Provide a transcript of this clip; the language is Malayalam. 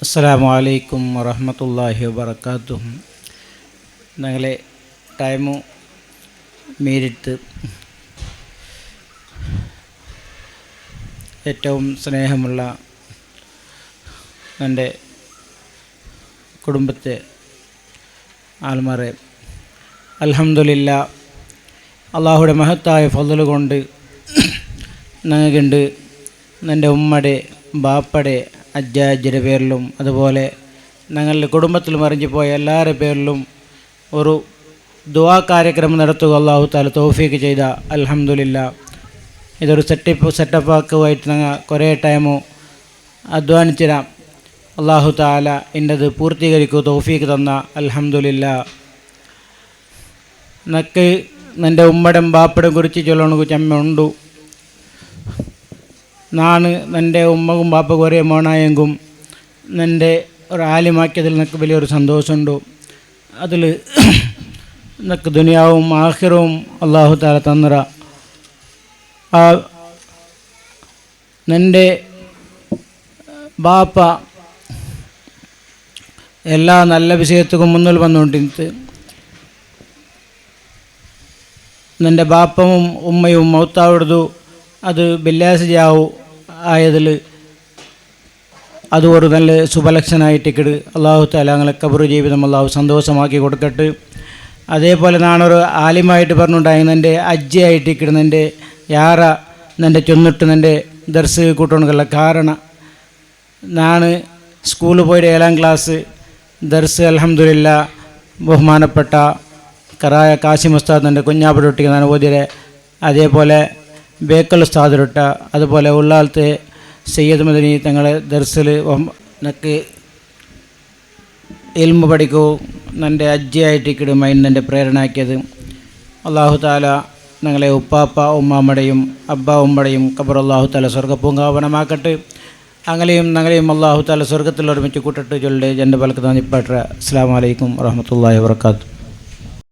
അസ്സലാമു അലൈക്കും വറഹ്മത്തുള്ളാഹി വബറകാതുഹു. ഞങ്ങളെ ടൈമു മീരിട്ട് ഏറ്റവും സ്നേഹമുള്ള എൻ്റെ കുടുംബത്തെ ആൽമാരെ, അൽഹംദുലില്ലാ, അള്ളാഹുടെ മഹത്തായ ഫള് കൊണ്ട് ഞങ്ങൾക്കുണ്ട് എൻ്റെ ഉമ്മയുടെ ബാപ്പയുടെ അജ്ജാജിയുടെ പേരിലും അതുപോലെ ഞങ്ങളുടെ കുടുംബത്തിലും അറിഞ്ഞു പോയ എല്ലാവരുടെ പേരിലും ഒരു ദുആ കാര്യക്രമം നടത്തുക അള്ളാഹു തആല തൗഫീഖ് ചെയ്ത. അൽഹംദുലില്ലാ, ഇതൊരു സെറ്റപ്പാക്കുമായിട്ട് ഞങ്ങൾ കുറേ ടൈമു അധ്വാനിച്ചിരാം. അള്ളാഹു തആല ഇന്നത് പൂർത്തീകരിക്കൂ തൗഫീഖ് തന്ന. അൽഹംദുലില്ലാ, നക്ക് എൻ്റെ ഉമ്മയുടെ ബാപ്പയുടെ കുറിച്ച് ചൊല്ലണ ചമ്മ ഉണ്ടു. നാണ് എൻ്റെ ഉമ്മക്കും ബാപ്പക്കും ഒരേ മോണായെങ്കും എൻ്റെ ഒരു ആലിമാക്കിയതിൽ എനിക്ക് വലിയൊരു സന്തോഷമുണ്ട്. അതിൽ എനിക്ക് ദുനിയാവും ആഖിറവും അള്ളാഹു തആല തന്നറ. എൻ്റെ ബാപ്പ എല്ലാ നല്ല വിഷയത്തും മുന്നിൽ വന്നുകൊണ്ടിരുന്നത്. എൻ്റെ ബാപ്പവും ഉമ്മയും മൗത്താവിടുതു അത് ബില്ലാസിജാവു ആയതിൽ അത് ഒരു നല്ല ശുഭലക്ഷണമായിട്ടിക്കിട്. അള്ളാഹു തആല ഞങ്ങളെ ഖബർ ജീവിതം അള്ളാഹു സന്തോഷമാക്കി കൊടുക്കട്ടെ. അതേപോലെ നാണൊരു ആലിമായിട്ട് പറഞ്ഞുണ്ടായിരുന്നു, എൻ്റെ അജ്ജയായിട്ടിക്കിടുന്ന എൻ്റെ യാറ എൻ്റെ ചൊന്നിട്ട് എൻ്റെ ദർസ് കൂട്ടുകൊണ്ടുള്ള കാരണം നാണ് സ്കൂളിൽ പോയിട്ട് 7ാം ക്ലാസ് ദർസ് അൽഹംദുലില്ലാ ബഹുമാനപ്പെട്ട കറായ കാസിം ഉസ്താദ് എൻ്റെ കുഞ്ഞാപ്പിടൊട്ടിക്ക് ഞാൻ ഓതിരെ, അതേപോലെ ബേക്കൽ ഉസ്താദിരൊട്ട, അതുപോലെ ഉള്ളാലത്തെ സയ്യദ് മദനി തങ്ങളെ ദർസിൽ നക്ക് ഇൽമു പഠിക്കൂ എൻ്റെ അജ്ജയായിട്ടിക്കിടും എൻ്റെ പ്രേരണയാക്കിയത്. അള്ളാഹു തആല ഞങ്ങളെ ഉപ്പാപ്പ ഉമ്മാമ്മയുടെയും അബ്ബ ഉമ്മയുടെയും ഖബർ അള്ളാഹു തആല സ്വർഗ്ഗപൂങ്കാവനമാക്കട്ടെ. അങ്ങനെയും ഞങ്ങളെയും അള്ളാഹു തആല സ്വർഗ്ഗത്തിൽ ഒരുമിച്ച് കൂട്ടിട്ട് ചൊല്ല് എൻ്റെ പലക്ക് തന്നിപ്പാട്ട. അസ്സലാമു അലൈക്കും വറഹ്മത്തുള്ളാഹി വബറകാതുഹു.